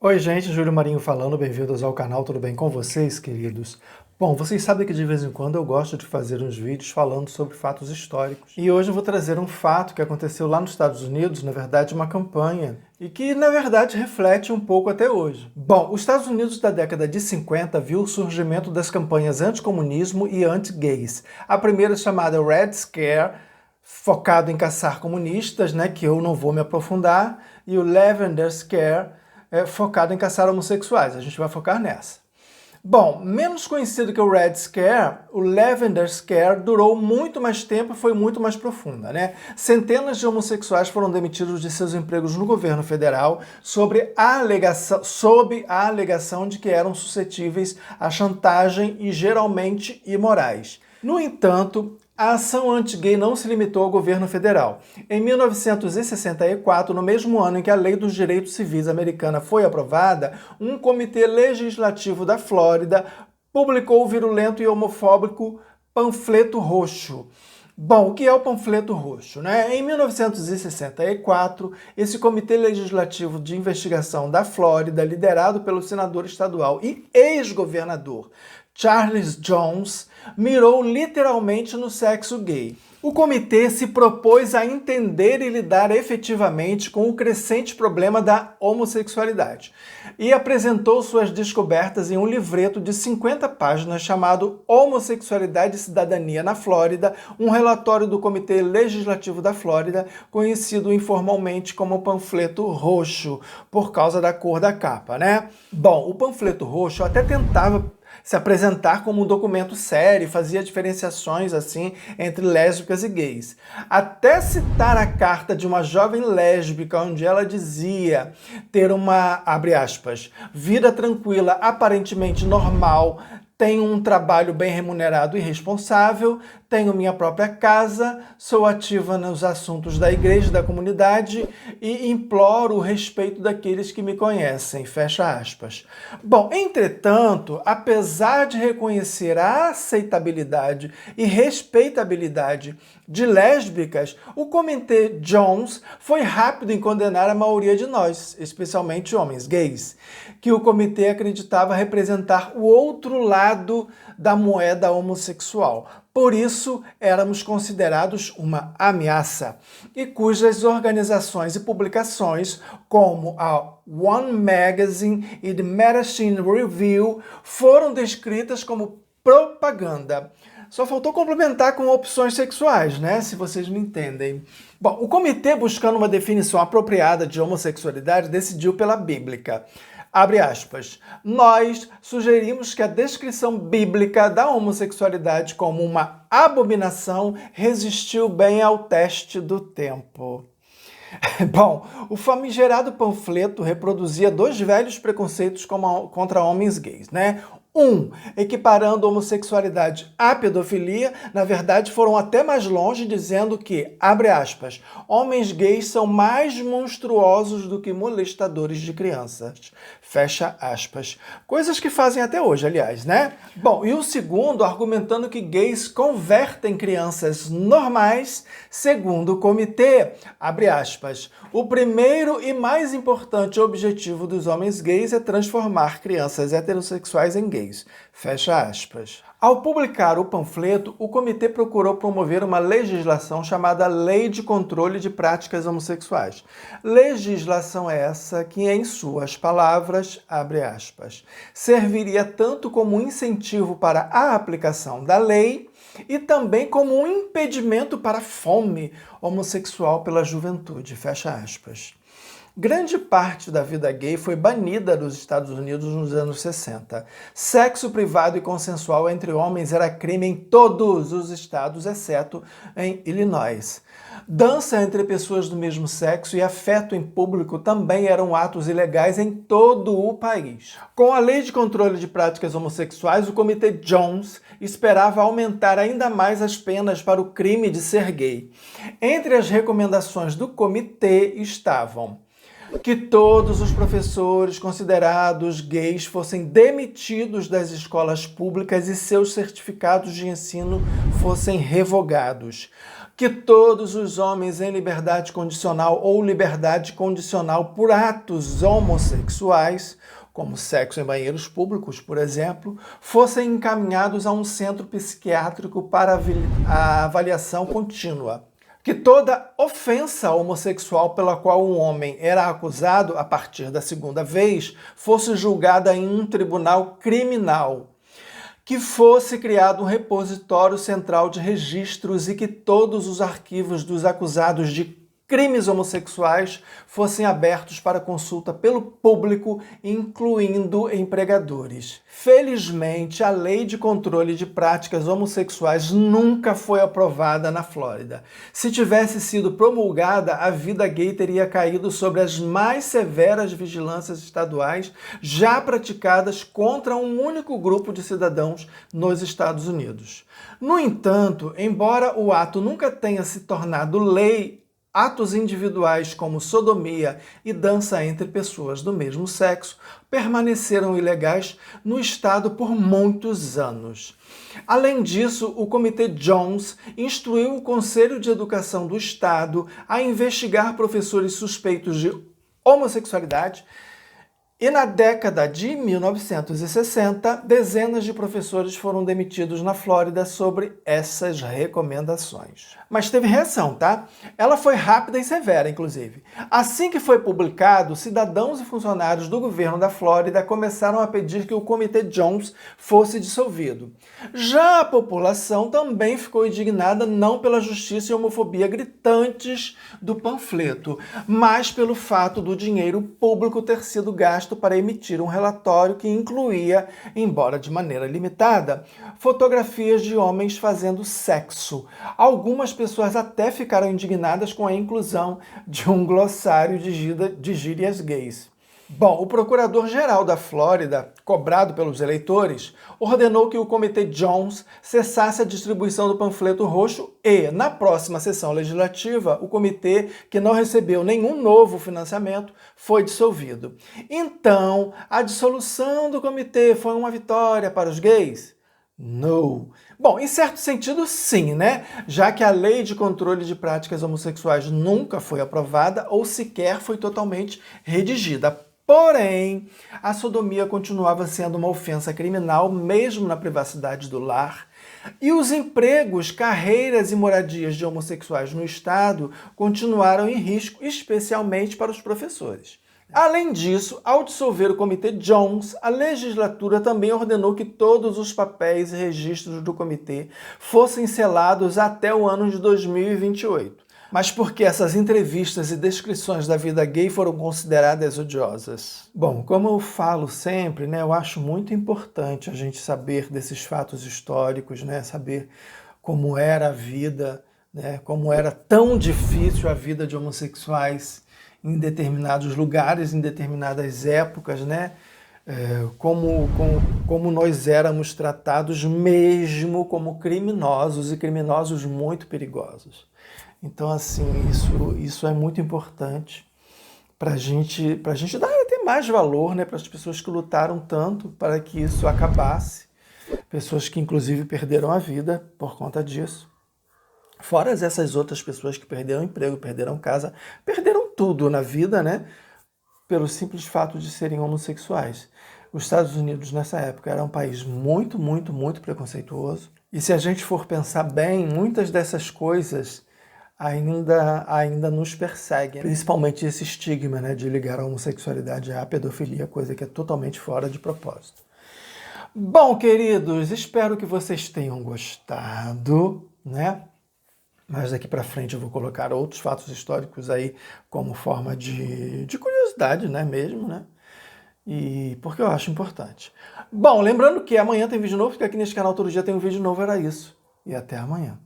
Oi, gente, Júlio Marinho falando, bem-vindos ao canal, tudo bem com vocês, queridos? Bom, vocês sabem que de vez em quando eu gosto de fazer uns vídeos falando sobre fatos históricos. E hoje eu vou trazer um fato que aconteceu lá nos Estados Unidos, na verdade uma campanha, e que na verdade reflete um pouco até hoje. Bom, os Estados Unidos da década de 50 viu o surgimento das campanhas anticomunismo e anti-gays. A primeira chamada Red Scare, focado em caçar comunistas, né, que eu não vou me aprofundar, e o Lavender Scare, focado em caçar homossexuais. A gente vai focar nessa. Bom, menos conhecido que o Red Scare, o Lavender Scare durou muito mais tempo e foi muito mais profunda, né? Centenas de homossexuais foram demitidos de seus empregos no governo federal sob a alegação de que eram suscetíveis à chantagem e geralmente imorais. No entanto, a ação anti-gay não se limitou ao governo federal. Em 1964, no mesmo ano em que a Lei dos Direitos Civis americana foi aprovada, um comitê legislativo da Flórida publicou o virulento e homofóbico Panfleto Roxo. Bom, o que é o Panfleto Roxo, né? Em 1964, esse Comitê Legislativo de Investigação da Flórida, liderado pelo senador estadual e ex-governador Charles Jones, mirou literalmente no sexo gay. O comitê se propôs a entender e lidar efetivamente com o crescente problema da homossexualidade e apresentou suas descobertas em um livreto de 50 páginas chamado Homossexualidade e Cidadania na Flórida, um relatório do Comitê Legislativo da Flórida, conhecido informalmente como Panfleto Roxo, por causa da cor da capa, né? Bom, o Panfleto Roxo até tentava se apresentar como um documento sério, fazia diferenciações assim entre lésbicas e gays. Até citar a carta de uma jovem lésbica onde ela dizia ter uma, abre aspas, vida tranquila, aparentemente normal, tenho um trabalho bem remunerado e responsável, tenho minha própria casa, sou ativa nos assuntos da igreja e da comunidade e imploro o respeito daqueles que me conhecem, fecha aspas. Bom, entretanto, apesar de reconhecer a aceitabilidade e respeitabilidade de lésbicas, o Comitê Jones foi rápido em condenar a maioria de nós, especialmente homens gays, que o comitê acreditava representar o outro lado da moeda homossexual. Por isso, éramos considerados uma ameaça, e cujas organizações e publicações, como a One Magazine e The Medicine Review, foram descritas como propaganda. Só faltou complementar com opções sexuais, né? Se vocês me entendem. Bom, o comitê, buscando uma definição apropriada de homossexualidade, decidiu pela bíblica. Abre aspas. Nós sugerimos que a descrição bíblica da homossexualidade como uma abominação resistiu bem ao teste do tempo. Bom, o famigerado panfleto reproduzia dois velhos preconceitos contra homens gays, né? Equiparando a homossexualidade à pedofilia, na verdade foram até mais longe, dizendo que, abre aspas, homens gays são mais monstruosos do que molestadores de crianças, fecha aspas. Coisas que fazem até hoje, aliás, né? Bom, e o segundo, argumentando que gays convertem crianças normais, segundo o comitê, abre aspas, o primeiro e mais importante objetivo dos homens gays é transformar crianças heterossexuais em gays. Fecha aspas. Ao publicar o panfleto, o comitê procurou promover uma legislação chamada Lei de Controle de Práticas Homossexuais. Legislação essa que, em suas palavras, abre aspas, serviria tanto como incentivo para a aplicação da lei e também como um impedimento para a fome homossexual pela juventude, fecha aspas. Grande parte da vida gay foi banida dos Estados Unidos nos anos 60. Sexo privado e consensual entre homens era crime em todos os estados, exceto em Illinois. Dança entre pessoas do mesmo sexo e afeto em público também eram atos ilegais em todo o país. Com a Lei de Controle de Práticas Homossexuais, o Comitê Jones esperava aumentar ainda mais as penas para o crime de ser gay. Entre as recomendações do comitê estavam que todos os professores considerados gays fossem demitidos das escolas públicas e seus certificados de ensino fossem revogados. que todos os homens em liberdade condicional ou liberdade condicional por atos homossexuais, como sexo em banheiros públicos, por exemplo, fossem encaminhados a um centro psiquiátrico para a avaliação contínua. Que toda ofensa homossexual pela qual um homem era acusado a partir da segunda vez fosse julgada em um tribunal criminal. Que fosse criado um repositório central de registros e que todos os arquivos dos acusados de crimes homossexuais fossem abertos para consulta pelo público, incluindo empregadores. Felizmente, a lei de controle de práticas homossexuais nunca foi aprovada na Flórida. Se tivesse sido promulgada, a vida gay teria caído sobre as mais severas vigilâncias estaduais já praticadas contra um único grupo de cidadãos nos Estados Unidos. No entanto, embora o ato nunca tenha se tornado lei, atos individuais como sodomia e dança entre pessoas do mesmo sexo permaneceram ilegais no estado por muitos anos. Além disso, o Comitê Jones instruiu o Conselho de Educação do Estado a investigar professores suspeitos de homossexualidade. E na década de 1960, dezenas de professores foram demitidos na Flórida sobre essas recomendações. Mas teve reação, tá? Ela foi rápida e severa, inclusive. Assim que foi publicado, cidadãos e funcionários do governo da Flórida começaram a pedir que o Comitê Jones fosse dissolvido. Já a população também ficou indignada não pela justiça e homofobia gritantes do panfleto, mas pelo fato do dinheiro público ter sido gasto para emitir um relatório que incluía, embora de maneira limitada, fotografias de homens fazendo sexo. Algumas pessoas até ficaram indignadas com a inclusão de um glossário de gírias gays. Bom, o procurador-geral da Flórida, cobrado pelos eleitores, ordenou que o Comitê Jones cessasse a distribuição do panfleto roxo e, na próxima sessão legislativa, o comitê, que não recebeu nenhum novo financiamento, foi dissolvido. Então, a dissolução do comitê foi uma vitória para os gays? Não. Bom, em certo sentido, sim, né? Já que a lei de controle de práticas homossexuais nunca foi aprovada ou sequer foi totalmente redigida. Porém, a sodomia continuava sendo uma ofensa criminal, mesmo na privacidade do lar, e os empregos, carreiras e moradias de homossexuais no estado continuaram em risco, especialmente para os professores. Além disso, ao dissolver o Comitê Jones, a legislatura também ordenou que todos os papéis e registros do comitê fossem selados até o ano de 2028. Mas por que essas entrevistas e descrições da vida gay foram consideradas odiosas? Bom, como eu falo sempre, né, eu acho muito importante a gente saber desses fatos históricos, né, saber como era a vida, né, como era tão difícil a vida de homossexuais em determinados lugares, em determinadas épocas, né? Como nós éramos tratados mesmo como criminosos e criminosos muito perigosos. Então, assim, isso é muito importante para a gente dar até mais valor, né, para as pessoas que lutaram tanto para que isso acabasse, pessoas que inclusive perderam a vida por conta disso. Fora essas outras pessoas que perderam emprego, perderam casa, perderam tudo na vida, né, pelo simples fato de serem homossexuais. Os Estados Unidos, nessa época, era um país muito, muito, muito preconceituoso. E se a gente for pensar bem, muitas dessas coisas ainda nos perseguem. Principalmente esse estigma, né, de ligar a homossexualidade à pedofilia, coisa que é totalmente fora de propósito. Bom, queridos, espero que vocês tenham gostado, né? Mas daqui para frente eu vou colocar outros fatos históricos aí como forma de curiosidade, né, mesmo, né? E porque eu acho importante. Bom, lembrando que amanhã tem vídeo novo, porque aqui neste canal todo dia tem um vídeo novo, era isso. E até amanhã.